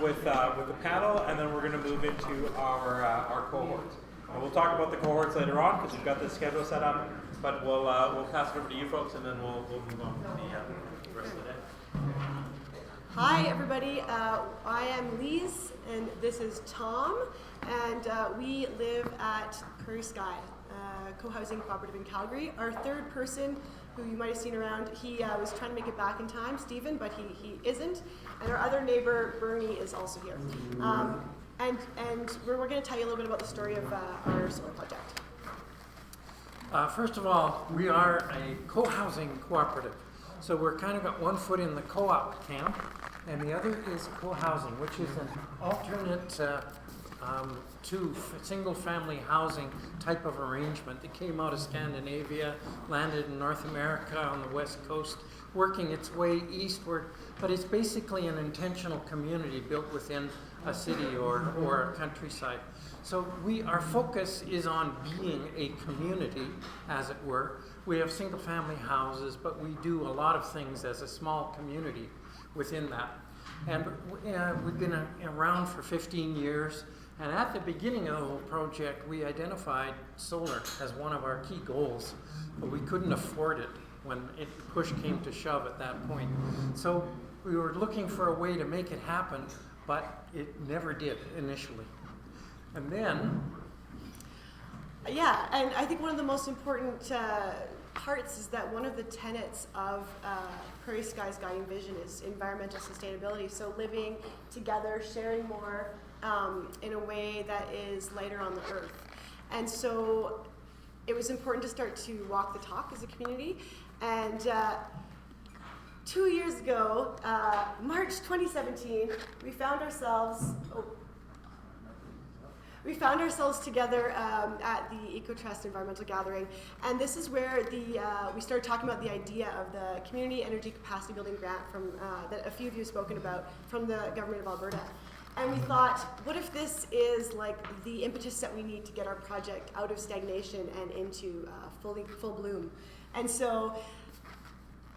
with the panel, and then we're going to move into our cohorts. And we'll talk about the cohorts later on because we've got this schedule set up. But we'll pass it over to you folks, and then we'll move on to the rest of the day. Hi, everybody. I am Lise, and this is Tom, and we live at Prairie Sky, co-housing cooperative in Calgary. Our third person, who you might have seen around, he was trying to make it back in time, Stephen, but he isn't. And our other neighbor, Bernie, is also here. And we're going to tell you a little bit about the story of our solar project. First of all, we are a co-housing cooperative. So we're kind of got one foot in the co-op camp, and the other is co-housing, which is an alternate to single-family housing type of arrangement that came out of Scandinavia, landed in North America on the West Coast, working its way eastward. But it's basically an intentional community built within a city or a countryside. So our focus is on being a community, as it were. We have single-family houses, but we do a lot of things as a small community within that. And we've been around for 15 years. And at the beginning of the whole project, we identified solar as one of our key goals, but we couldn't afford it when push came to shove at that point. So we were looking for a way to make it happen, but it never did initially. And then... Yeah, and I think one of the most important parts is that one of the tenets of Prairie Sky's guiding vision is environmental sustainability. So living together, sharing more in a way that is lighter on the earth. And so it was important to start to walk the talk as a community. And 2 years ago, March 2017, we found ourselves together at the EcoTrust Environmental Gathering, and this is where we started talking about the idea of the Community Energy Capacity Building Grant from that a few of you have spoken about from the Government of Alberta. And we thought, what if this is like the impetus that we need to get our project out of stagnation and into full bloom? And so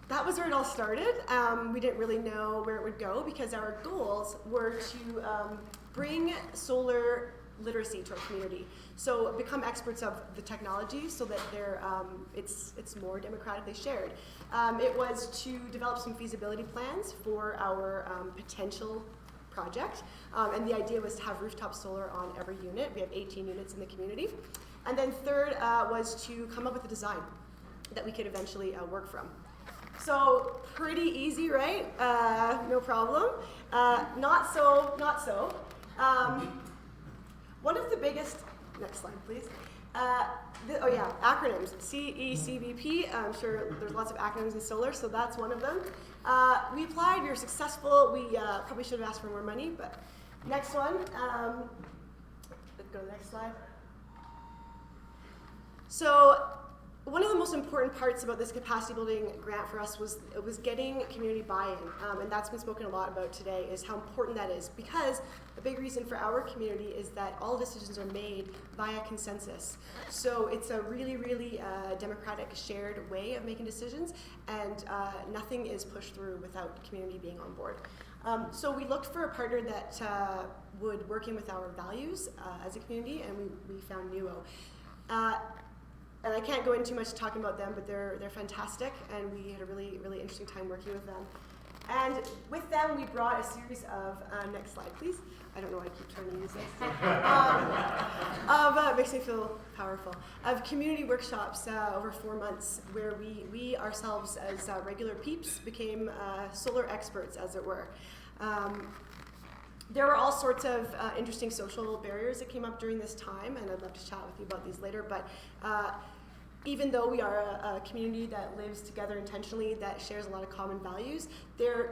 that was where it all started. We didn't really know where it would go because our goals were to bring solar literacy to our community. So become experts of the technology so that it's more democratically shared. It was to develop some feasibility plans for our potential project. And the idea was to have rooftop solar on every unit. We have 18 units in the community. And then third was to come up with a design that we could eventually work from. So pretty easy, right? No problem. Not so. One of the biggest, next slide please. Acronyms, CECVP. I'm sure there's lots of acronyms in solar, so that's one of them. We applied, we were successful. We probably should have asked for more money, but next one. Let's go to the next slide. So one of the most important parts about this capacity building grant for us was getting community buy-in, and that's been spoken a lot about today, is how important that is, because a big reason for our community is that all decisions are made via consensus. So it's a really, really democratic, shared way of making decisions, and nothing is pushed through without community being on board. So we looked for a partner that would work in with our values as a community, and we found Nuo. And I can't go into too much talking about them, but they're fantastic, and we had a really, really interesting time working with them. And with them, we brought a series of, next slide, please. I don't know why I keep trying to use this. Makes me feel powerful. Of community workshops over 4 months, where we ourselves, as regular peeps, became solar experts, as it were. There were all sorts of interesting social barriers that came up during this time, and I'd love to chat with you about these later, but even though we are a community that lives together intentionally, that shares a lot of common values,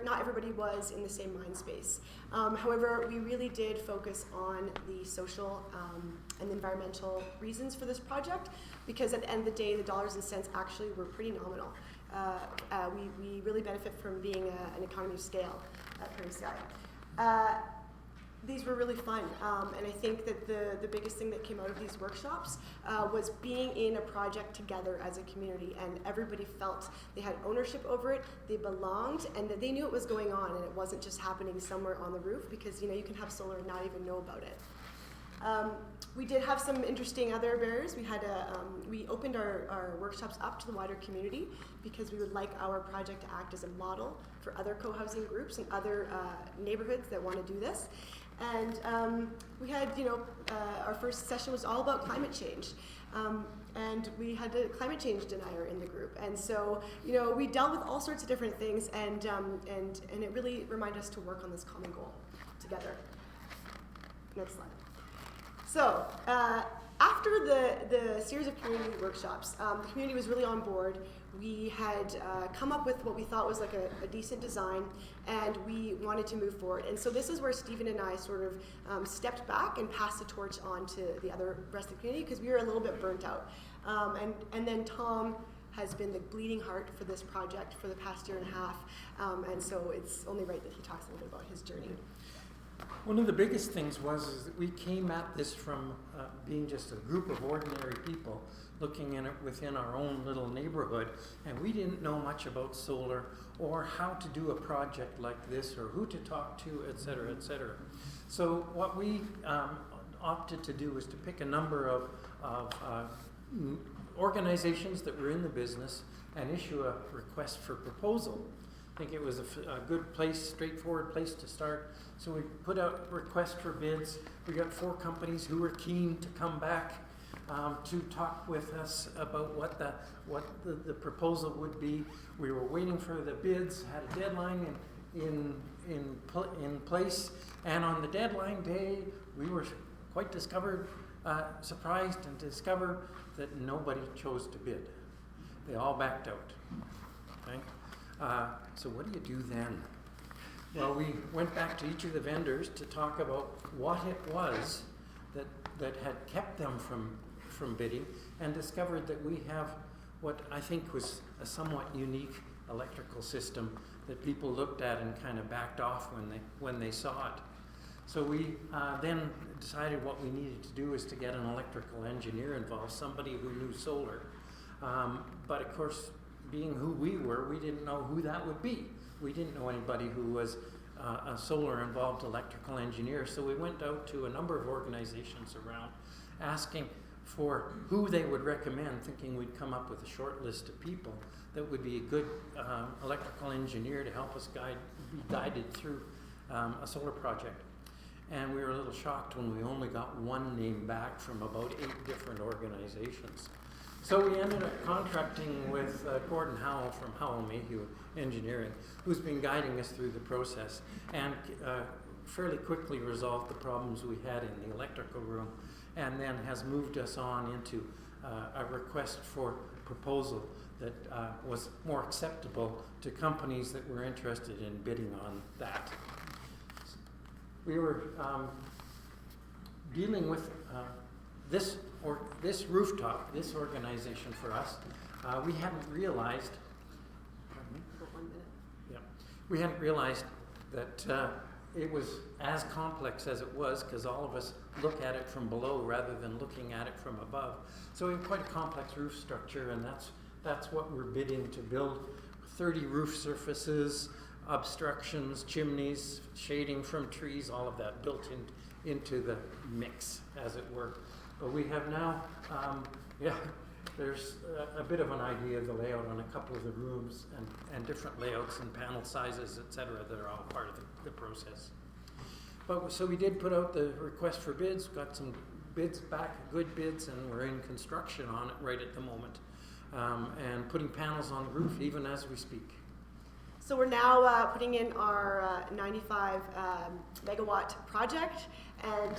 not everybody was in the same mind space. However, we really did focus on the social and environmental reasons for this project, because at the end of the day, the dollars and cents actually were pretty nominal. We really benefit from being an economy of scale at Prairie Sky. These were really fun, and I think that the biggest thing that came out of these workshops was being in a project together as a community, and everybody felt they had ownership over it, they belonged, and that they knew it was going on, and it wasn't just happening somewhere on the roof, because you can have solar and not even know about it. We did have some interesting other barriers. We opened our workshops up to the wider community because we would like our project to act as a model for other co-housing groups and other neighborhoods that want to do this. And we had, our first session was all about climate change. And we had a climate change denier in the group. And so, we dealt with all sorts of different things, and it really reminded us to work on this common goal together. Next slide. So, after the series of community workshops, the community was really on board. We had come up with what we thought was like a decent design, and we wanted to move forward. And so this is where Stephen and I sort of stepped back and passed the torch on to the rest of the community, because we were a little bit burnt out. And then Tom has been the bleeding heart for this project for the past year and a half, and so it's only right that he talks a little bit about his journey. One of the biggest things is that we came at this from being just a group of ordinary people looking in it within our own little neighborhood, and we didn't know much about solar or how to do a project like this or who to talk to, et cetera, et cetera. So what we opted to do was to pick a number of organizations that were in the business and issue a request for proposal. I think it was a good place, straightforward place to start. So we put out requests for bids. We got 4 companies who were keen to come back to talk with us about what the proposal would be. We were waiting for the bids, had a deadline in place, and on the deadline day, we were quite surprised and discovered that nobody chose to bid. They all backed out. Okay? So what do you do then? Well, we went back to each of the vendors to talk about what it was that had kept them from bidding, and discovered that we have what I think was a somewhat unique electrical system that people looked at and kind of backed off when they saw it. So we then decided what we needed to do is to get an electrical engineer involved, somebody who knew solar. But of course, being who we were, we didn't know who that would be. We didn't know anybody who was a solar-involved electrical engineer. So we went out to a number of organizations around asking for who they would recommend, thinking we'd come up with a short list of people that would be a good electrical engineer to help us be guided through a solar project. And we were a little shocked when we only got one name back from about 8 different organizations. So we ended up contracting with Gordon Howell from Howell Mayhew Engineering, who's been guiding us through the process, and fairly quickly resolved the problems we had in the electrical room, and then has moved us on into a request for proposal that was more acceptable to companies that were interested in bidding on that. We were dealing with this rooftop, this organization for us. We hadn't realized. Pardon me? For 1 minute. Yeah, we hadn't realized that it was as complex as it was, because all of us look at it from below rather than looking at it from above. So we have quite a complex roof structure, and that's what we're bidding to build: 30 roof surfaces, obstructions, chimneys, shading from trees, all of that built into the mix, as it were. But we have now, there's a bit of an idea of the layout on a couple of the rooms, and different layouts and panel sizes, et cetera, that are all part of the process. But so we did put out the request for bids, got some bids back, good bids, and we're in construction on it right at the moment, and putting panels on the roof even as we speak. So we're now putting in our 95 megawatt project, and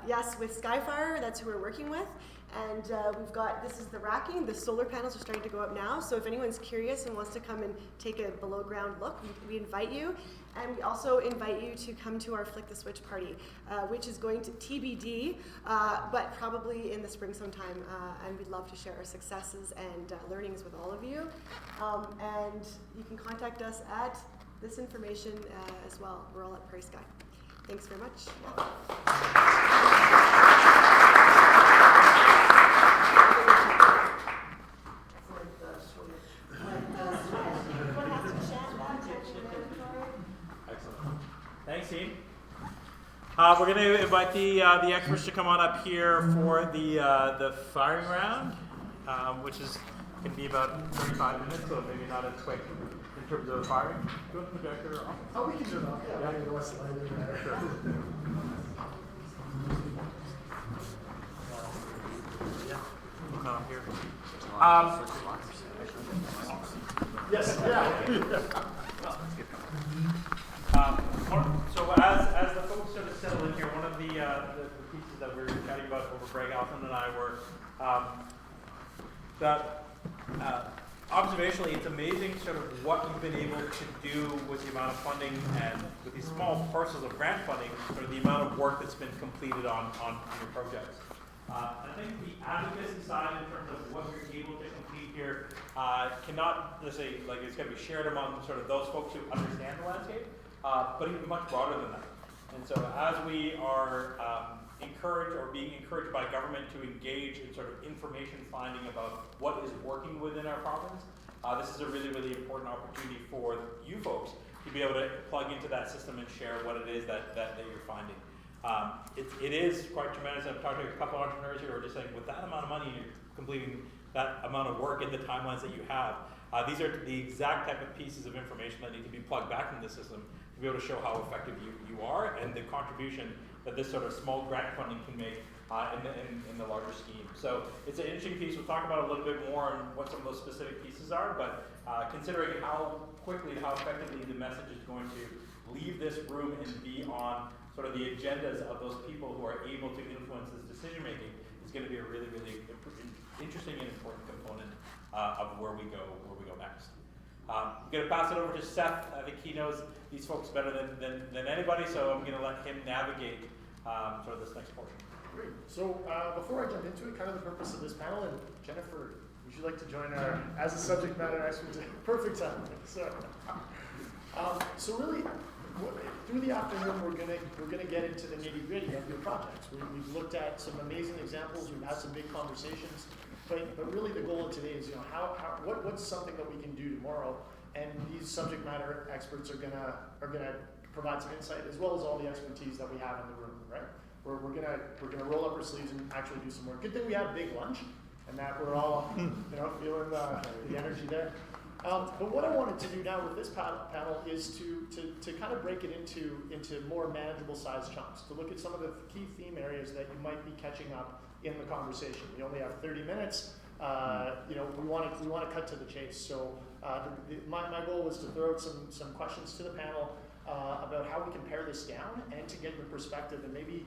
yes, with Skyfire, that's who we're working with. And we've got, this is the racking. The solar panels are starting to go up now, so if anyone's curious and wants to come and take a below ground look, we invite you. And we also invite you to come to our Flick the Switch party, which is going to TBD, but probably in the spring sometime. And we'd love to share our successes and learnings with all of you. And you can contact us at this information as well. We're all at Prairie Sky. Thanks very much. Excellent. Thanks, team. We're going to invite the experts to come on up here for the firing round, which is going to be about 35 minutes, so maybe not as quick in terms of firing. Do you want the projector off? Oh, we can do it off. Yeah, we can go slide in there. Sure. We'll come up here. Yes, yeah. So as the folks sort of settle in here, one of the pieces that we were chatting about over Greg Alton and I were that observationally, it's amazing sort of what you've been able to do with the amount of funding and with these small parcels of grant funding, sort of the amount of work that's been completed on your projects. I think the advocacy side in terms of what you're able to complete here cannot necessarily, like, it's going to be shared among sort of those folks who understand the landscape, but even much broader than that. And so as we are encouraged or being encouraged by government to engage in sort of information finding about what is working within our province, this is a really, really important opportunity for you folks to be able to plug into that system and share what it is that you're finding. It is quite tremendous. I've talked to a couple of entrepreneurs here who are just saying, with that amount of money, you're completing that amount of work in the timelines that you have. These are the exact type of pieces of information that need to be plugged back into the system to be able to show how effective you are and the contribution that this sort of small grant funding can make in the larger scheme. So it's an interesting piece. We'll talk about it a little bit more on what some of those specific pieces are, but considering how quickly and how effectively the message is going to leave this room and be on sort of the agendas of those people who are able to influence this decision making is going to be a really, really interesting and important component of where we go next. I'm going to pass it over to Seth. I think he knows these folks better than anybody, so I'm going to let him navigate sort of this next portion. Great. So before I jump into it, kind of the purpose of this panel, and Jennifer, would you like to join our, as a subject matter expert? Perfect time. So really, through the afternoon, we're gonna get into the nitty gritty of your projects. We've looked at some amazing examples. We've had some big conversations, but really the goal of today is, what's something that we can do tomorrow? And these subject matter experts are gonna provide some insight, as well as all the expertise that we have in the room, right? We're gonna roll up our sleeves and actually do some work. Good thing we had big lunch, and that we're all feeling the energy there. But what I wanted to do now with this panel is to kind of break it into more manageable sized chunks, to look at some of the key theme areas that you might be catching up in the conversation. We only have 30 minutes. We want to cut to the chase. So my goal was to throw out some questions to the panel about how we can pare this down and to get your perspective and maybe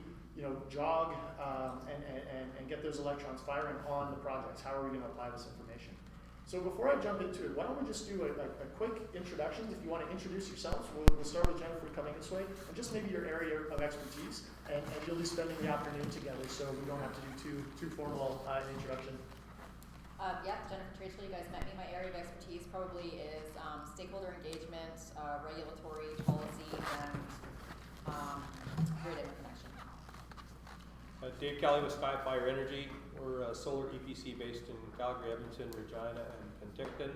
jog and get those electrons firing on the projects. How are we going to apply this information? So before I jump into it, why don't we just do a quick introduction? If you want to introduce yourselves, we'll start with Jennifer coming this way, and just maybe your area of expertise, and you'll be spending the afternoon together, so we don't have to do too formal an introduction. Jennifer Trachel, you guys met me. My area of expertise probably is stakeholder engagement, regulatory policy, and grid interconnection. Dave Kelly with Sky Fire Energy. We're a solar EPC based in Calgary, Edmonton, Regina, and Penticton.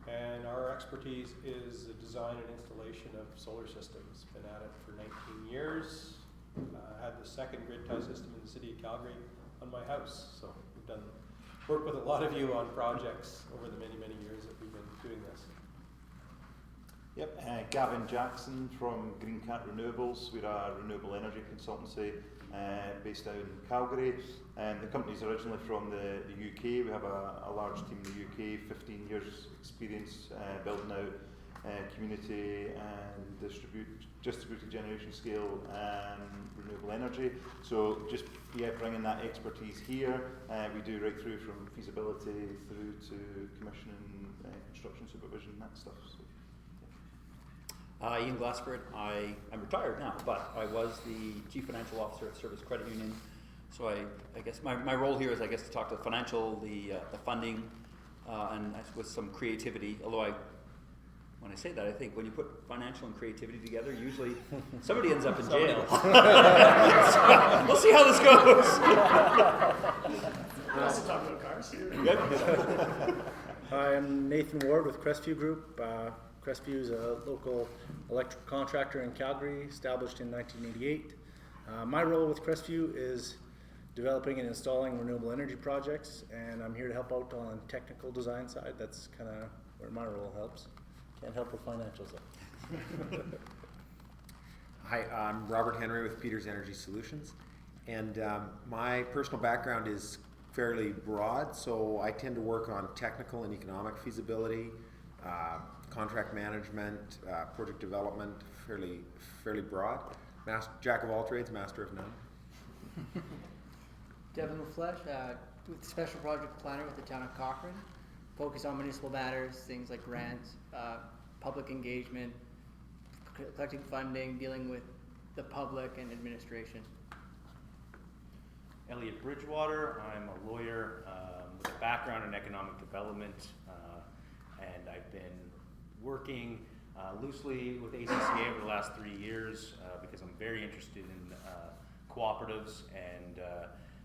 And our expertise is the design and installation of solar systems. Been at it for 19 years. Had the second grid tie system in the city of Calgary on my house. So we've worked with a lot of you on projects over the many, many years that we've been doing this. Yep, Gavin Jackson from Green Cat Renewables. We're a renewable energy consultancy based out in Calgary. The company's originally from the UK. We have a large team in the UK, 15 years experience building out community and distributed generation scale renewable energy. So just bringing that expertise here. We do right through from feasibility through to commissioning, construction supervision, that stuff. So. Ian Glassford. I'm retired now, but I was the Chief Financial Officer at Service Credit Union. So I guess my role here is to talk to the financial, the funding, and with some creativity. Although when I say that, I think when you put financial and creativity together, usually somebody ends up in jail. We'll see how this goes. We also talk about cars. I'm Nathan Ward with Crestview Group. Crestview is a local electrical contractor in Calgary, established in 1988. My role with Crestview is developing and installing renewable energy projects, and I'm here to help out on technical design side. That's kind of where my role helps. Can't help with financials though. Hi, I'm Robert Henry with Peters Energy Solutions, and my personal background is fairly broad, so I tend to work on technical and economic feasibility, contract management, project development, fairly broad. Jack of all trades, master of none. Devin LaFleche, with Special Project Planner with the town of Cochrane. Focus on municipal matters, things like grants, public engagement, collecting funding, dealing with the public and administration. Elliot Bridgewater. I'm a lawyer with a background in economic development, and I've been working loosely with ACCA over the last 3 years because I'm very interested in cooperatives and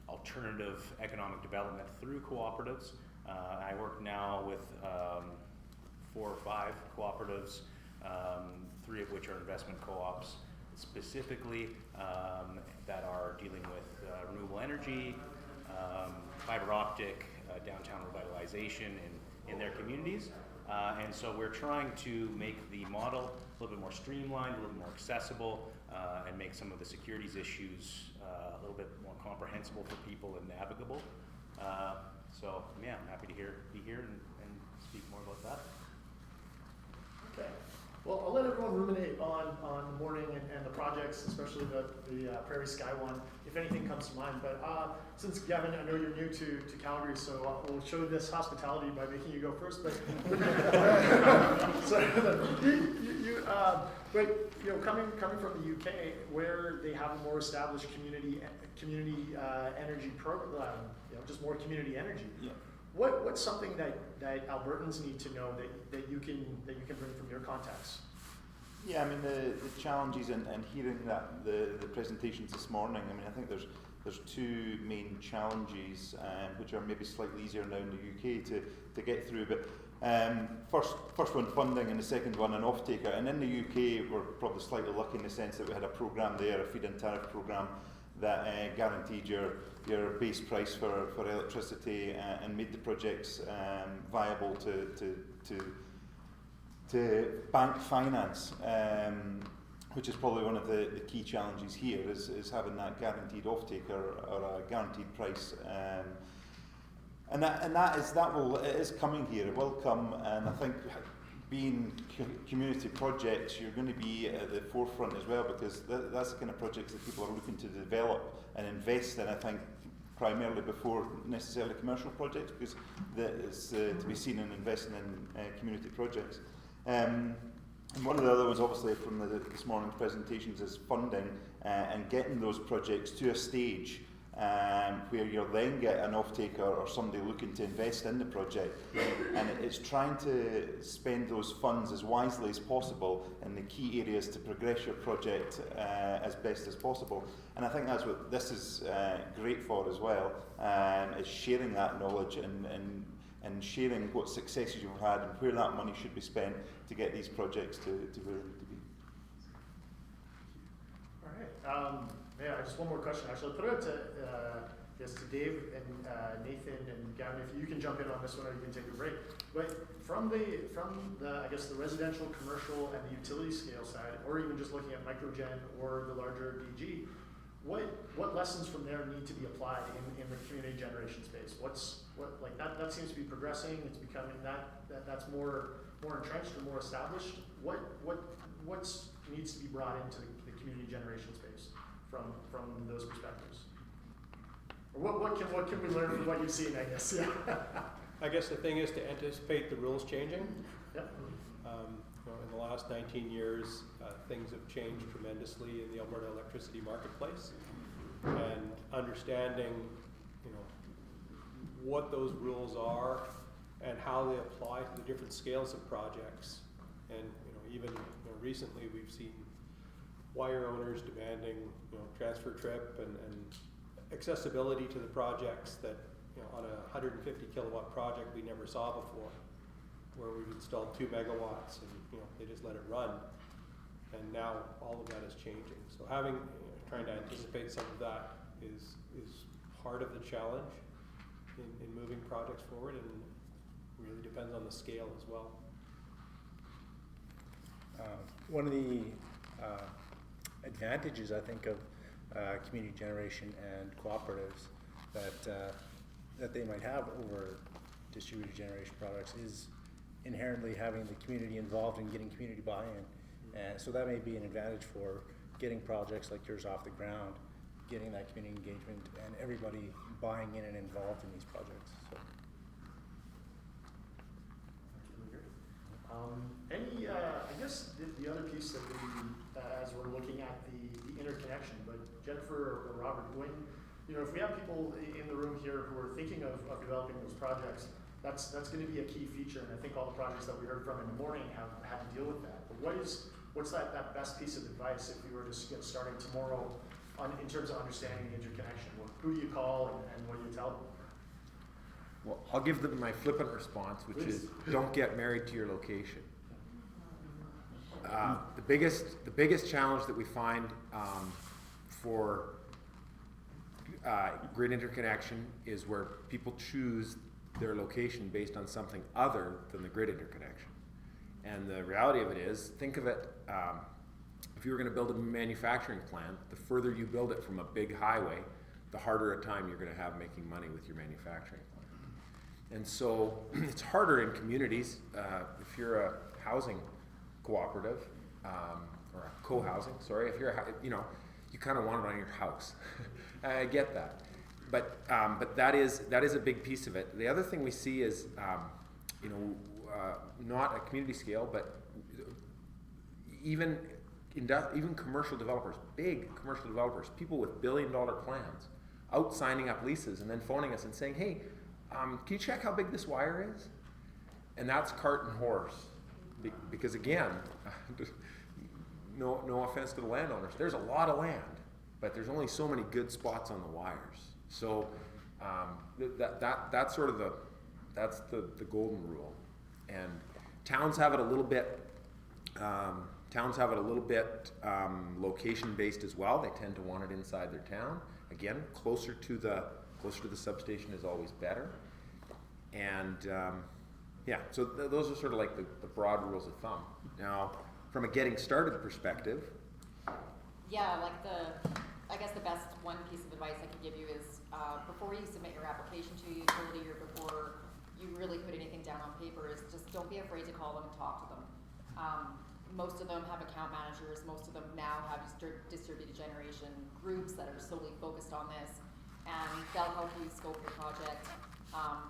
alternative economic development through cooperatives. I work now with 4 or 5 cooperatives, 3 of which are investment co-ops, specifically that are dealing with renewable energy, fiber optic, downtown revitalization in their communities. And so we're trying to make the model a little bit more streamlined, a little more accessible, and make some of the securities issues a little bit more comprehensible for people and navigable. So yeah, I'm happy to be here and speak more about that. Okay. Well, I'll let everyone ruminate on the morning and the projects, especially the Prairie Sky one, if anything comes to mind. But since Gavin, I know you're new to Calgary, so we'll show this hospitality by making you go first. But so coming from the UK, where they have a more established community energy program, just more community energy. Yeah. What's something that Albertans need to know that you can bring from your context? Yeah, I mean the challenges and hearing that the presentations this morning. I mean, I think there's 2 main challenges which are maybe slightly easier now in the UK to get through. But first one, funding, and the second one, an off-taker. And in the UK, we're probably slightly lucky in the sense that we had a programme there, a feed-in tariff programme, that guaranteed your base price for electricity and made the projects viable to bank finance, which is probably one of the key challenges here is having that guaranteed offtake or a guaranteed price. And it is coming here. It will come, and I think being community projects, you're going to be at the forefront as well, because that's the kind of projects that people are looking to develop and invest in, I think, primarily before necessarily commercial projects, because it's to be seen in investing in community projects. And one of the other ones, obviously, from this morning's presentations is funding and getting those projects to a stage where you'll then get an off-taker or somebody looking to invest in the project. And it's trying to spend those funds as wisely as possible in the key areas to progress your project as best as possible. And I think that's what this is great for as well, is sharing that knowledge and sharing what successes you've had and where that money should be spent to get these projects to where they need to be. All right. Yeah, just one more question. Actually, I'll put it out to Dave and Nathan and Gavin. If you can jump in on this one, or you can take a break. But from the I guess the residential, commercial, and the utility scale side, or even just looking at microgen or the larger DG, what lessons from there need to be applied in the community generation space? That seems to be progressing. It's becoming that's more entrenched or more established. What needs to be brought into the community generation space from those perspectives? Or what can we learn from what you've seen, I guess? Yeah. I guess the thing is to anticipate the rules changing. Yep. In the last 19 years, things have changed tremendously in the Alberta electricity marketplace, and understanding, what those rules are and how they apply to the different scales of projects And even recently we've seen wire owners demanding transfer trip and accessibility to the projects that on a 150 kilowatt project we never saw before, where we've installed 2 megawatts and they just let it run, and now all of that is changing. So trying to anticipate some of that is part of the challenge in moving projects forward, and really depends on the scale as well. One of the advantages, I think, of community generation and cooperatives that they might have over distributed generation products is inherently having the community involved in getting community buy-in. And so that may be an advantage for getting projects like yours off the ground, getting that community engagement and everybody buying in and involved in these projects. So. I guess the other piece that we, as we're looking at the interconnection, but Jennifer or Robert, when, if we have people in the room here who are thinking of developing those projects, that's going to be a key feature, and I think all the projects that we heard from in the morning have had to deal with that. But what's that best piece of advice if we were to get starting tomorrow in terms of understanding the interconnection? Who do you call and what do you tell them? Well, I'll give them my flippant response, which is don't get married to your location. The biggest challenge that we find for grid interconnection is where people choose their location based on something other than the grid interconnection. And the reality of it is, think of it, if you were going to build a manufacturing plant, the further you build it from a big highway, the harder a time you're going to have making money with your manufacturing plant. And so it's harder in communities. If you're a housing cooperative, or a co-housing, sorry, if you're you kind of want it on your house. I get that. But that is a big piece of it. The other thing we see is, not at community scale, but even commercial developers, big commercial developers, people with billion-dollar plans, out signing up leases and then phoning us and saying, hey, can you check how big this wire is? And that's cart and horse. Because again, no offense to the landowners, there's a lot of land, but there's only so many good spots on the wires. So that's sort of that's the golden rule. And towns have it a little bit. Location based as well. They tend to want it inside their town. Again, closer to the substation is always better. And so those are sort of like the broad rules of thumb. Now, from a getting started perspective. Yeah, I guess the best one piece of advice I could give you is before you submit your application to a utility or before you really put anything down on paper is just don't be afraid to call them and talk to them. Most of them have account managers. Most of them now have distributed generation groups that are solely focused on this, and they'll help you scope the project.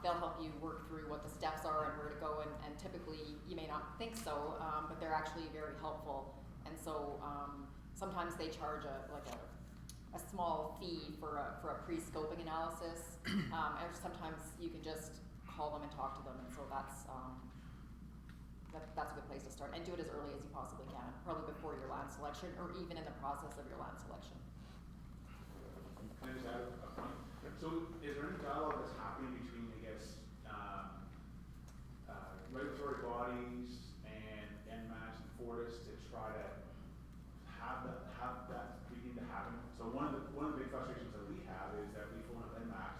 They'll help you work through what the steps are and where to go, and typically you may not think so, but they're actually very helpful. And so sometimes they charge a small fee for a pre-scoping analysis, and sometimes you can just call them and talk to them, and so that's a good place to start, and do it as early as you possibly can, probably before your land selection or even in the process of your land selection. Can I just add a point? So is there any dialogue that's happening between, I guess, regulatory bodies and NMAX and Fortis to try to have that begin to happen? So one of the big frustrations that we have is that we phone up NMAX,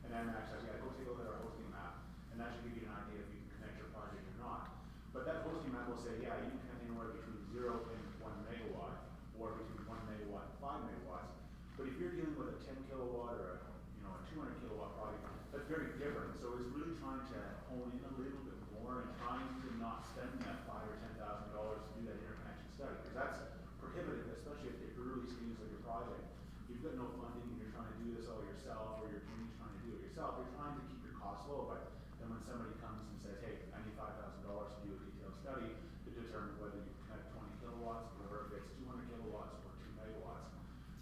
and NMAX says, yeah, go take a look at our hosting map, and that should give you an idea if you can connect your project or not. But that hosting map will say, yeah, you can connect anywhere between 0 and 1 megawatt, or between 1 megawatt and 5 megawatts. But if you're dealing with a 10 kilowatt or a 200 kilowatt project, that's very different. So it's really trying to hone in a little bit more and trying to not spend that $5,000 or $10,000 to do that interconnection study, because that's prohibitive, especially at the early stages of your project. If you've got no funding and you're trying to do this all yourself, or your community's trying to do it yourself, you're trying to keep your costs low. But then when somebody comes and says, hey, I need $5,000 to do a detailed study to determine whether you can connect 20 kilowatts or if it's 200 kilowatts or 2 megawatts.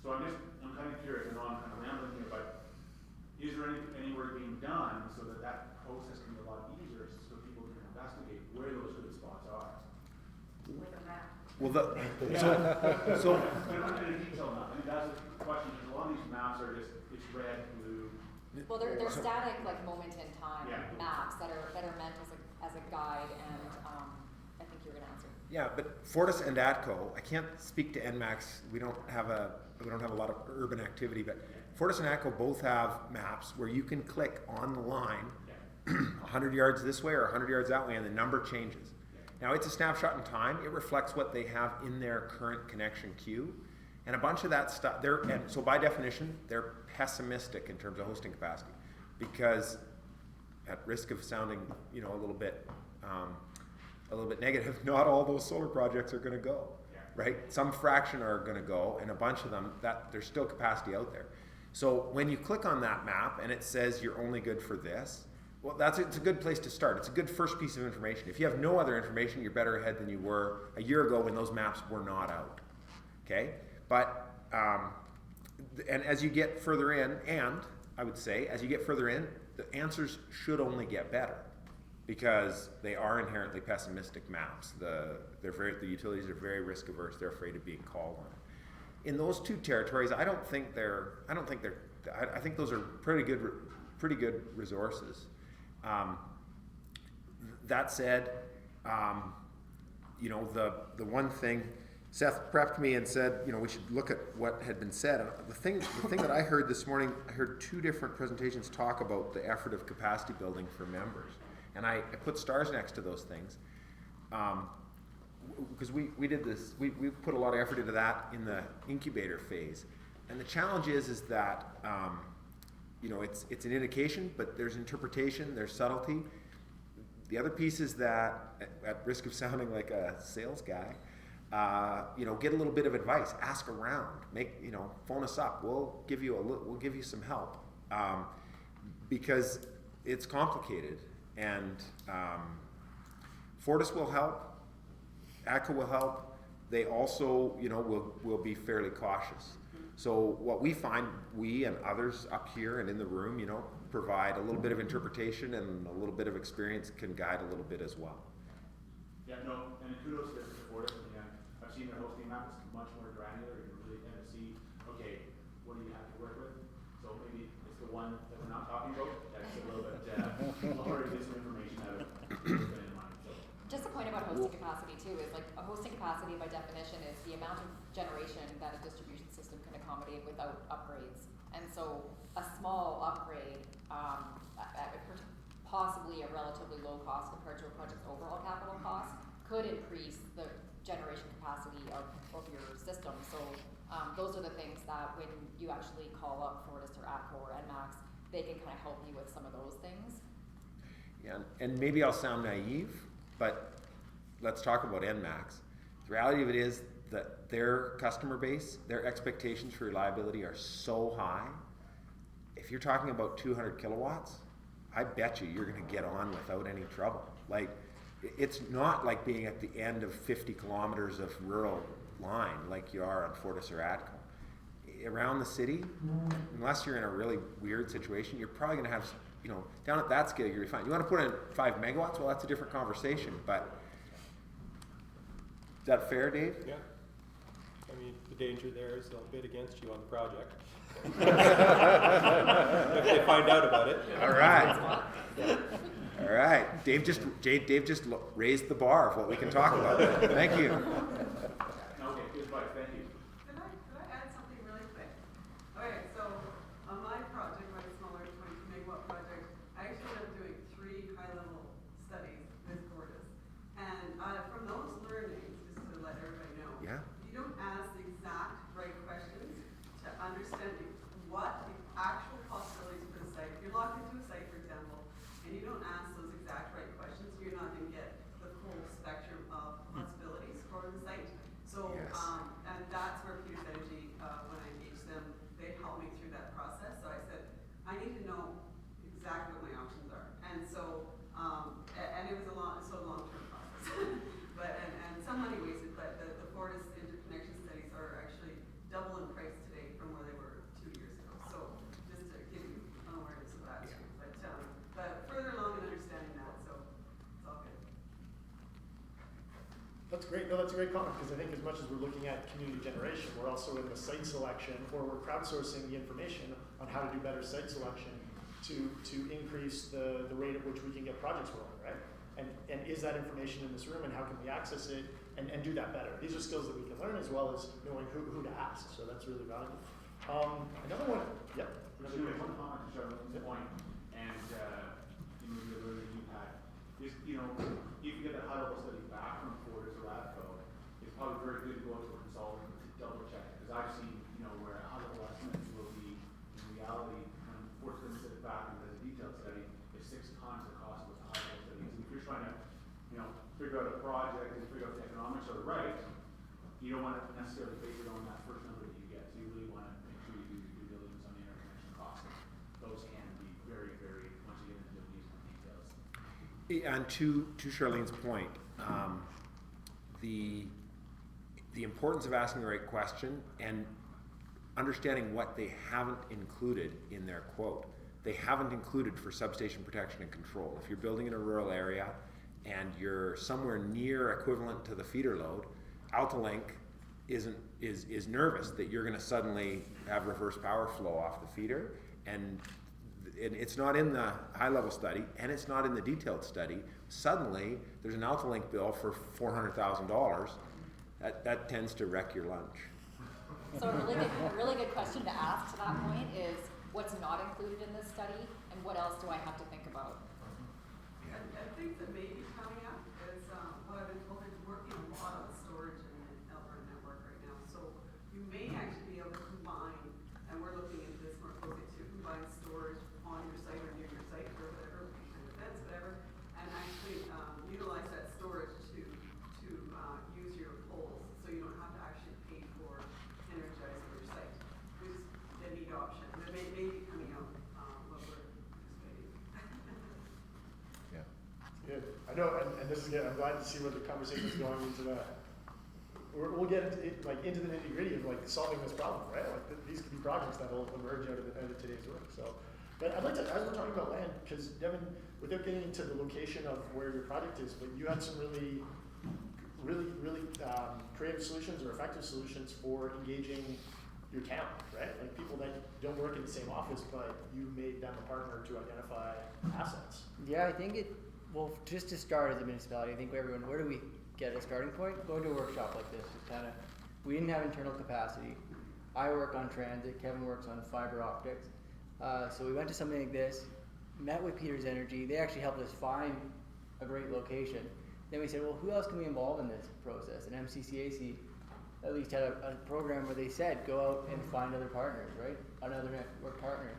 So I'm kind of curious. I know I'm kind of rambling here, but is there any work being done so that process can be a lot easier, so people can investigate where those good spots are? Well, so We don't have any detail enough. I think that's the question, is a lot of these maps are just, it's red, blue. Well, they're static, like moment in time Yeah. maps that are meant as a guide, and I think you're gonna answer. yeah, but Fortis and ATCO, I can't speak to NMAX. We don't have a lot of urban activity, but Fortis and ATCO both have maps where you can click on the line 100 yards this way or 100 yards that way, and the number changes. Now, it's a snapshot in time. It reflects what they have in their current connection queue. And a bunch of that stuff, and so by definition, they're pessimistic in terms of hosting capacity, because at risk of sounding, you know, a little bit negative, not all those solar projects are going to go, right? Some fraction are going to go, and a bunch of them, that there's still capacity out there. So when you click on that map and it says you're only good for this, well, it's a good place to start. It's a good first piece of information. If you have no other information, you're better ahead than you were a year ago when those maps were not out. Okay, but and as you get further in, and I would say as you get further in, the answers should only get better, because they are inherently pessimistic maps. The utilities are very risk averse. They're afraid of being called on it. In those two territories, I think those are pretty good resources. That said, you know, the one thing Seth prepped me and said, you know, we should look at what had been said. And the thing that I heard this morning, I heard two different presentations talk about the effort of capacity building for members, and I put stars next to those things, because we did this. We put a lot of effort into that in the incubator phase, and the challenge is that you know, it's an indication, but there's interpretation, there's subtlety. The other piece is that, at risk of sounding like a sales guy, you know, get a little bit of advice, ask around, phone us up. We'll give you some help, because it's complicated, and Fortis will help, ATCO will help. They also, you know, will be fairly cautious. So what we find, we and others up here and in the room, you know, provide a little bit of interpretation, and a little bit of experience can guide a little bit as well. Yeah, no, and kudos to Fortis. Again, I've seen their hosting map. It's much more granular. You can really kind of see, okay, what do you have to work with? So maybe it's the one that we're not talking about. That's a little bit lower to get some information out of in mind. So. Just a point about hosting capacity too is, like, a hosting capacity by definition is the amount of generation that a distribution system can accommodate without upgrades. And so a small upgrade, at possibly a relatively low cost compared to a project's overall capital cost, could increase the generation capacity of your system. So those are the things that when you actually call up Fortis or ATCO or NMAX, they can kind of help you with some of those things. Yeah, and maybe I'll sound naive, but let's talk about NMAX. The reality of it is that their customer base, their expectations for reliability are so high. If you're talking about 200 kilowatts, I bet you're going to get on without any trouble. Like, it's not like being at the end of 50 kilometers of rural line like you are on Fortis or ATCO. Around the city, unless you're in a really weird situation, you're probably going to have, you know, down at that scale, you're fine. You want to put in 5 megawatts? Well, that's a different conversation. But is that fair, Dave? Yeah. I mean, the danger there is they'll bid against you on the project. If they find out about it. All right. All right. Dave just raised the bar of what we can talk about. Thank you. Okay, good advice. Thank you. Could I add something really quick? Okay, so on my project, my smaller 22 megawatt project, I actually ended up doing 3 high-level studies with Fortis. And from those learnings, just to let everybody know, Yeah. you don't ask the exact right questions to understand what the actual possibilities for the site. If you're locked into a site, for example, and you don't ask those exact right questions, you're not going to get the full spectrum of possibilities for the site. So, Yes. and that's where Peters Energy, when I engaged them, they helped me through that process. So I said, I need to know exactly what my options are. And so, and it was a long-term process. But, and some money wasted, but the Fortis interconnection studies are actually double in price today from where they were 2 years ago. So That's great. No, that's a great comment, because I think as much as we're looking at community generation, we're also in the site selection, or we're crowdsourcing the information on how to do better site selection to increase the rate at which we can get projects rolling, right? And is that information in this room, and how can we access it and do that better? These are skills that we can learn, as well as knowing who to ask. So that's really valuable. Another one. Yep. One comment to Charlene's point, and you know, the learning you had is, you know, if you get that high level study back from Fortis or Labco, it's probably very good to go to a consultant to double check it, because I've seen, you know, where high level estimates will be in reality when Fortis then sit back and does a detailed study, it's 6 times the cost of what the high level study is. And if you're trying to, you know, figure out a project and figure out the economics are right, you don't want to necessarily base it on that first number that you get. So you really want to make sure you do your due diligence on the interconnection costs. Those can be very, very, once you get into these details. And to Charlene's point, the importance of asking the right question and understanding what they haven't included in their quote. They haven't included for substation protection and control. If you're building in a rural area and you're somewhere near equivalent to the feeder load, AltaLink is nervous that you're going to suddenly have reverse power flow off the feeder, and it's not in the high-level study, and it's not in the detailed study. Suddenly, there's an AltaLink bill for $400,000. That tends to wreck your lunch. So a really good question to ask to that point is, what's not included in this study, and what else do I have to think about? I think that maybe coming up is what I've been told is working a lot on storage in the Alberta network right now. So you may actually be able to combine, and we're looking into this more closely too, combine storage on your site or near your site or whatever, kind of events, whatever, and actually utilize that storage to use your poles, so you don't have to actually pay for energizing your site. Which is a neat option. That may be coming out what we're anticipating. Yeah. Good. I know, and this is good. I'm glad to see where the conversation is going into that. We'll get into into the nitty gritty of solving this problem, right? These could be projects that will emerge out of today's work. So, but I'd like to, as we're talking about land, because Devin, without getting into the location of where your project is, but you had some really creative solutions or effective solutions for engaging your town, right? Like people that don't work in the same office, but you made them a partner to identify assets. Yeah, I think well, just to start as a municipality, I think everyone, where do we get a starting point? Go to a workshop like this. Just kind of, we didn't have internal capacity. I work on transit, Kevin works on fiber optics. So we went to something like this, met with Peters Energy. They actually helped us find a great location. Then we said, well, who else can we involve in this process? And MCCAC at least had a program where they said, go out and find other partners, right? Another network partner.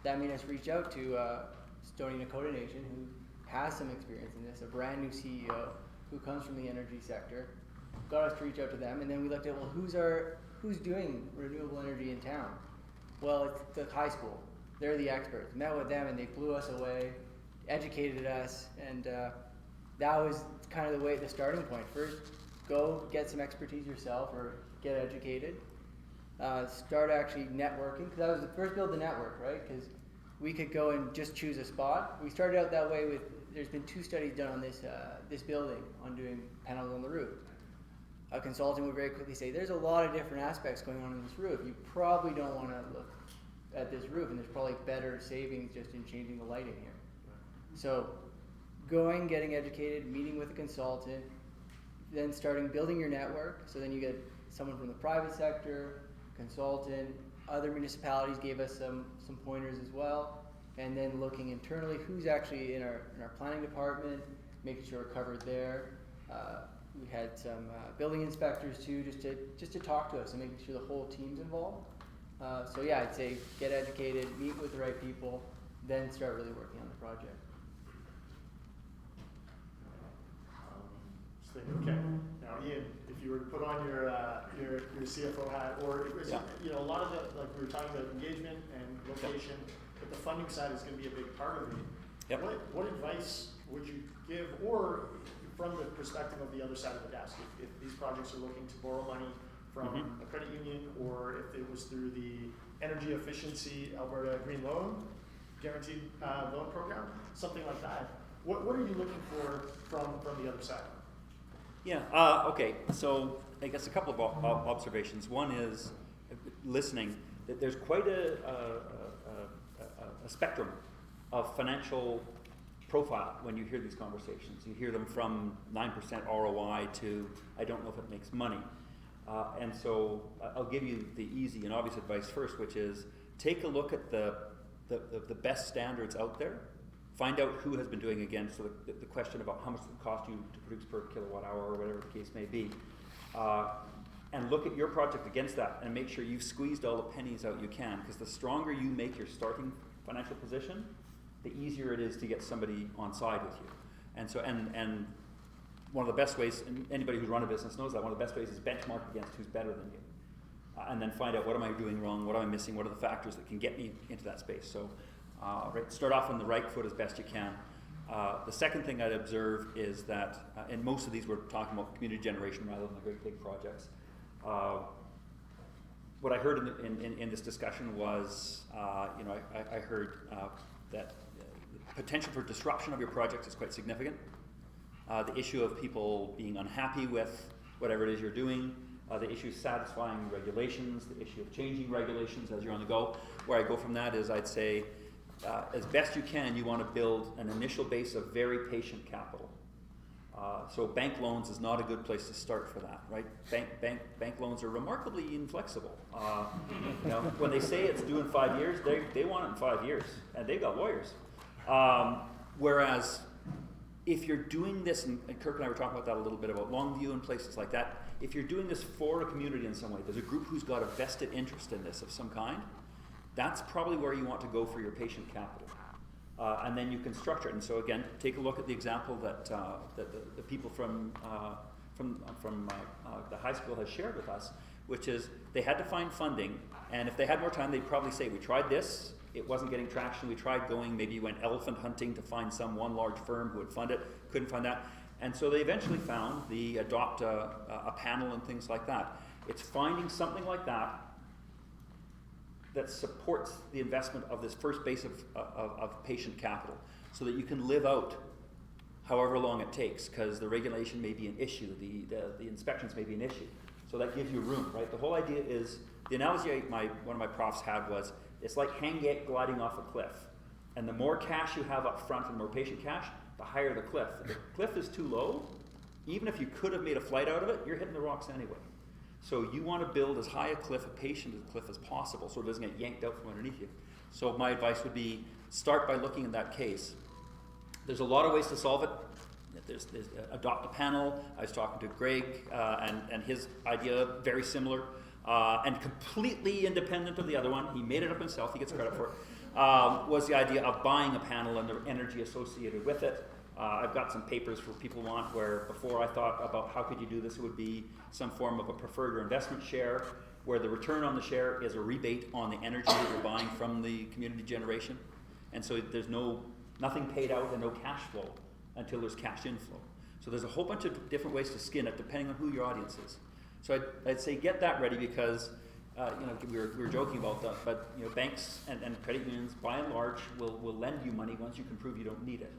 That made us reach out to Stoney Nakoda Nation, who has some experience in this, a brand new CEO who comes from the energy sector. Got us to reach out to them, and then we looked at, well, who's doing renewable energy in town? Well, it's the high school. They're the experts. Met with them, and they blew us away, educated us, and that was kind of the starting point. First, go get some expertise yourself or get educated. Start actually networking, because that was the first build the network, right? Because we could go and just choose a spot. We started out that way with, there's been 2 studies done on this building on doing panels on the roof. A consultant would very quickly say, there's a lot of different aspects going on in this roof. You probably don't want to look at this roof, and there's probably better savings just in changing the lighting here. So going, getting educated, meeting with a consultant, then starting building your network. So then you get someone from the private sector, consultant, other municipalities gave us some pointers as well. And then looking internally, who's actually in our planning department, making sure we're covered there. We had some building inspectors too, just to talk to us and making sure the whole team's involved. So yeah, I'd say get educated, meet with the right people, then start really working on the project. Okay. Now, Ian, if you were to put on your CFO hat, or a lot of the, like we were talking about engagement and location, but the funding side is going to be a big part of it. Yep. What advice would you give, or from the perspective of the other side of the desk, if these projects are looking to borrow money from a credit union, or if it was through the Energy Efficiency Alberta Green Loan Guaranteed Loan Program, something like that, what are you looking for from the other side? Yeah, okay, so I guess a couple of observations. One is listening, that there's quite a spectrum of financial profile when you hear these conversations. You hear them from 9% ROI to, I don't know if it makes money. And so I'll give you the easy and obvious advice first, which is take a look at the best standards out there. Find out who has been doing again, so the question about how much it cost you to produce per kilowatt hour or whatever the case may be. And look at your project against that and make sure you've squeezed all the pennies out you can, because the stronger you make your starting financial position, the easier it is to get somebody on side with you. And so, and one of the best ways, and anybody who's run a business knows that, one of the best ways is benchmark against who's better than you. And then find out, what am I doing wrong, what am I missing, what are the factors that can get me into that space. So start off on the right foot as best you can. The second thing I'd observe is that, and most of these we're talking about community generation rather than the great big projects. What I heard in this discussion was, I heard that the potential for disruption of your project is quite significant. The issue of people being unhappy with whatever it is you're doing, the issue of satisfying regulations, the issue of changing regulations as you're on the go. Where I go from that is, I'd say, as best you can, you want to build an initial base of very patient capital. So bank loans is not a good place to start for that, right? Bank loans are remarkably inflexible. When they say it's due in 5 years, they want it in 5 years, and they've got lawyers. Whereas if you're doing this, and Kirk and I were talking about that a little bit, about Longview and places like that, if you're doing this for a community in some way, there's a group who's got a vested interest in this of some kind, that's probably where you want to go for your patient capital. And then you can structure it. And so again, take a look at the example that the people from the high school has shared with us, which is they had to find funding, and if they had more time, they'd probably say, we tried this, it wasn't getting traction, we tried going, maybe you went elephant hunting to find one large firm who would fund it, couldn't find that. And so they eventually found the adopt a panel and things like that. It's finding something like that that supports the investment of this first base of patient capital, so that you can live out however long it takes, because the regulation may be an issue, the inspections may be an issue. So that gives you room, right? The whole idea is, the analogy one of my profs had was, it's like hang gliding off a cliff. And the more cash you have up front and the more patient cash, the higher the cliff. If the cliff is too low, even if you could have made a flight out of it, you're hitting the rocks anyway. So you want to build as high a patient cliff as possible, so it doesn't get yanked out from underneath you. So my advice would be, start by looking at that case. There's a lot of ways to solve it. There's adopt a panel. I was talking to Greg, and his idea, very similar, and completely independent of the other one. He made it up himself, he gets credit for it, was the idea of buying a panel and the energy associated with it. I've got some papers for people want, where before I thought about how could you do this, it would be some form of a preferred or investment share, where the return on the share is a rebate on the energy that you're buying from the community generation. And so there's nothing paid out and no cash flow until there's cash inflow. So there's a whole bunch of different ways to skin it, depending on who your audience is. So I'd say get that ready, because we were joking about that, but banks and credit unions, by and large, will lend you money once you can prove you don't need it.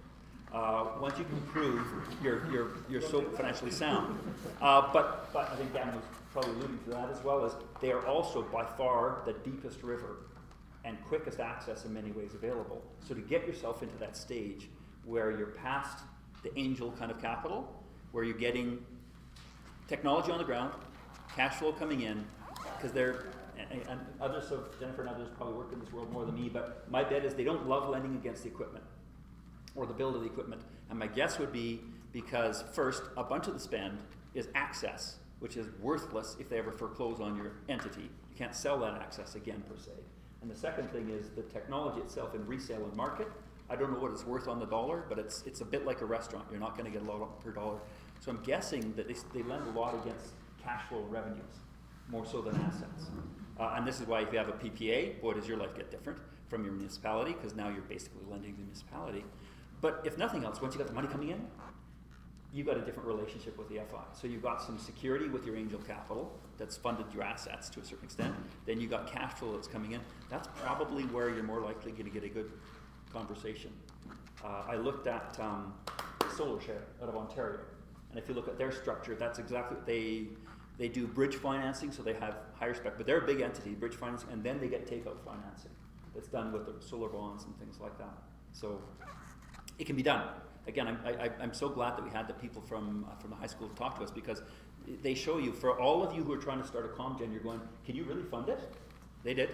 Once you can prove you're so financially sound. But I think Dan was probably alluding to that as well, as they are also by far the deepest river and quickest access in many ways available. So to get yourself into that stage where you're past the angel kind of capital, where you're getting technology on the ground, cash flow coming in, because and others, so Jennifer and others probably work in this world more than me, but my bet is they don't love lending against the equipment or the build of the equipment. And my guess would be because, first, a bunch of the spend is access, which is worthless if they ever foreclose on your entity. You can't sell that access again, per se. And the second thing is the technology itself in resale and market. I don't know what it's worth on the dollar, but it's a bit like a restaurant. You're not going to get a lot per dollar. So I'm guessing that they lend a lot against cash flow revenues, more so than assets. And this is why if you have a PPA, boy, does your life get different from your municipality, because now you're basically lending to the municipality. But if nothing else, once you got the money coming in, you've got a different relationship with the FI. So you've got some security with your angel capital that's funded your assets to a certain extent. Then you've got cash flow that's coming in. That's probably where you're more likely going to get a good conversation. I looked at Solar Share out of Ontario. And if you look at their structure, that's exactly what they do bridge financing, so they have higher spec, but they're a big entity, bridge financing, and then they get takeout financing. That's done with the solar bonds and things like that. So it can be done. Again, I'm so glad that we had the people from the high school talk to us, because they show you, for all of you who are trying to start a comm-gen, you're going, can you really fund it? They did.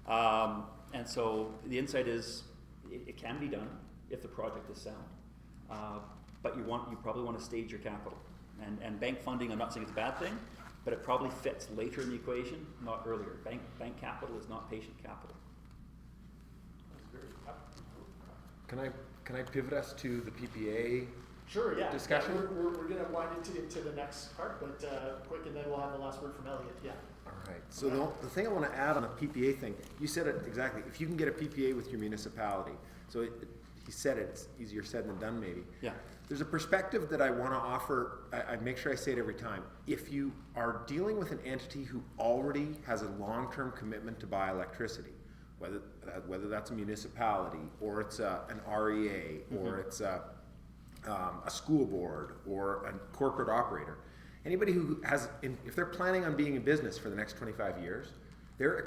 And so the insight is it can be done if the project is sound. But you probably want to stage your capital. And bank funding, I'm not saying it's a bad thing, but it probably fits later in the equation, not earlier. Bank capital is not patient capital. Can I pivot us to the PPA Sure, yeah. discussion? Yeah, we're going to wind into the next part, but quick, and then we'll have the last word from Elliot. Yeah. All right. So the thing I want to add on the PPA thing, you said it exactly. If you can get a PPA with your municipality, so he said it's easier said than done, maybe. Yeah. There's a perspective that I want to offer. I make sure I say it every time. If you are dealing with an entity who already has a long-term commitment to buy electricity, whether that's a municipality or it's an REA or it's a school board or a corporate operator, anybody who has, if they're planning on being in business for the next 25 years, they're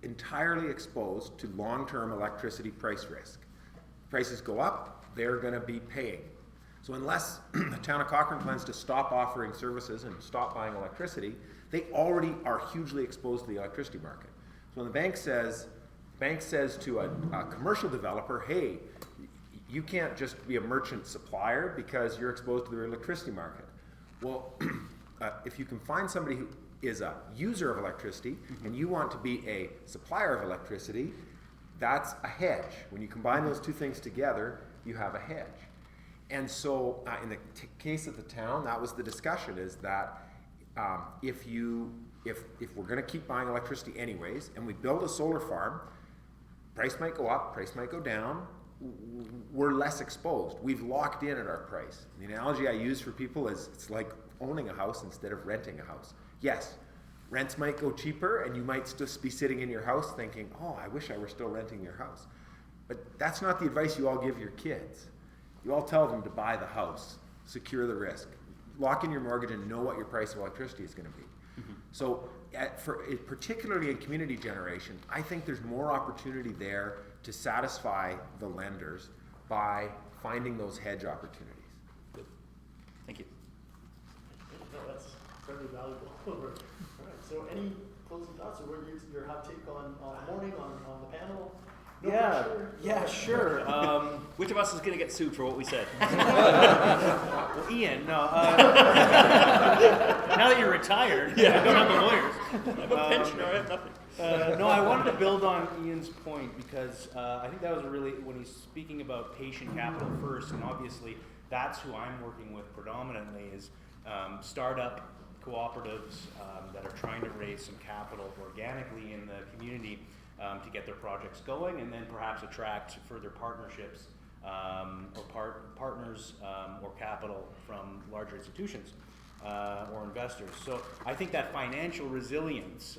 entirely exposed to long-term electricity price risk. Prices go up, they're going to be paying. So unless the town of Cochrane plans to stop offering services and stop buying electricity, they already are hugely exposed to the electricity market. So when the bank says to a commercial developer, hey, you can't just be a merchant supplier because you're exposed to the electricity market. Well, if you can find somebody who is a user of electricity and you want to be a supplier of electricity, that's a hedge. When you combine those two things together, you have a hedge. And so in the case of the town, that was the discussion, is that if we're going to keep buying electricity anyways, and we build a solar farm, price might go up, price might go down, we're less exposed. We've locked in at our price. The analogy I use for people is it's like owning a house instead of renting a house. Yes, rents might go cheaper and you might just be sitting in your house thinking, oh, I wish I were still renting your house. But that's not the advice you all give your kids. You all tell them to buy the house, secure the risk, lock in your mortgage and know what your price of electricity is going to be. So particularly in community generation, I think there's more opportunity there to satisfy the lenders by finding those hedge opportunities. Good. Thank you. No, that's very valuable. All right, so any closing thoughts, or what your hot take on morning, on the panel? No pressure? Yeah, sure. Which of us is going to get sued for what we said? Well, Ian, no. Now that you're retired, you don't have the lawyers. I'm a pensioner, I have nothing. No, I wanted to build on Ian's point because I think that was really, when he's speaking about patient capital first, and obviously that's who I'm working with predominantly, is startup cooperatives that are trying to raise some capital organically in the community to get their projects going, and then perhaps attract further partnerships or partners or capital from larger institutions or investors. So I think that financial resilience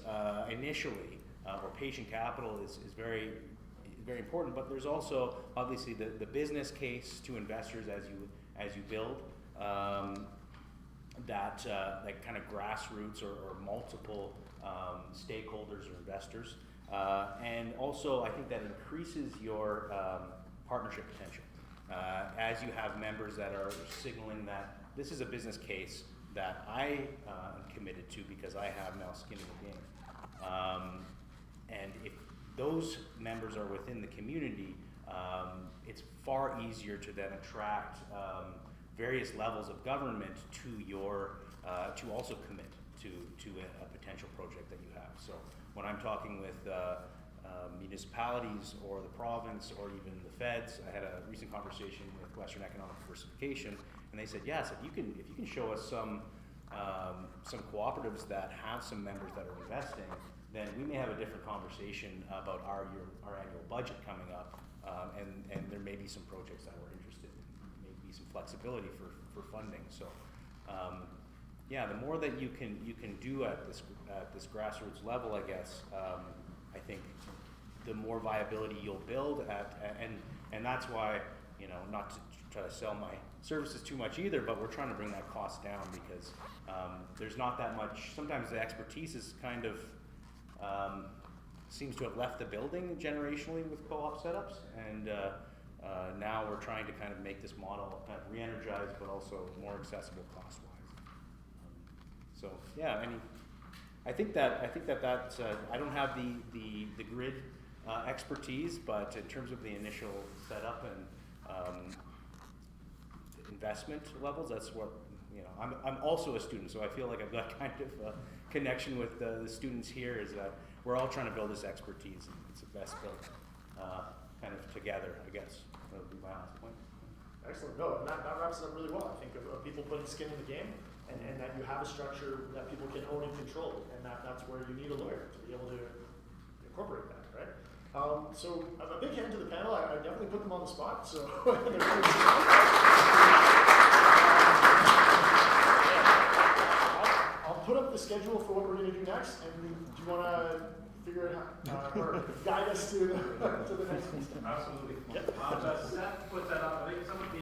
initially, or patient capital, is very, very important. But there's also obviously the business case to investors as you build. That kind of grassroots or multiple stakeholders or investors. And also, I think that increases your partnership potential. As you have members that are signaling that this is a business case that I am committed to because I have now skin in the game. And if those members are within the community, it's far easier to then attract various levels of government to your to also commit to a potential project that you have. So when I'm talking with municipalities or the province or even the feds, I had a recent conversation with Western Economic Diversification, and they said, yes, if you can show us some cooperatives that have some members that are investing, then we may have a different conversation about our annual budget coming up, and there may be some projects that we're interested in, maybe some flexibility for funding. So. Yeah, the more that you can do at this grassroots level, I guess, I think the more viability you'll build and that's why, not to try to sell services too much either, but we're trying to bring that cost down because there's not that much, sometimes the expertise is kind of, seems to have left the building generationally with co-op setups, and now we're trying to kind of make this model kind of re-energized but also more accessible cost-wise. So yeah, I think that's I don't have the grid expertise, but in terms of the initial setup and investment levels, that's what, you know, I'm also a student, so I feel like I've got kind of a connection with the students here, is that we're all trying to build this expertise, and it's the best built kind of together, I guess. That would be my last point. Excellent. No, and that wraps it up really well. I think of people putting skin in the game, and that you have a structure that people can own and control, and that's where you need a lawyer to be able to incorporate that, right? So a big hand to the panel. I definitely put them on the spot. So I'll put up the schedule for what we're going to do next, and do you want to figure it out or guide us to the next one? Absolutely. Yep. Seth put that up. I think some of the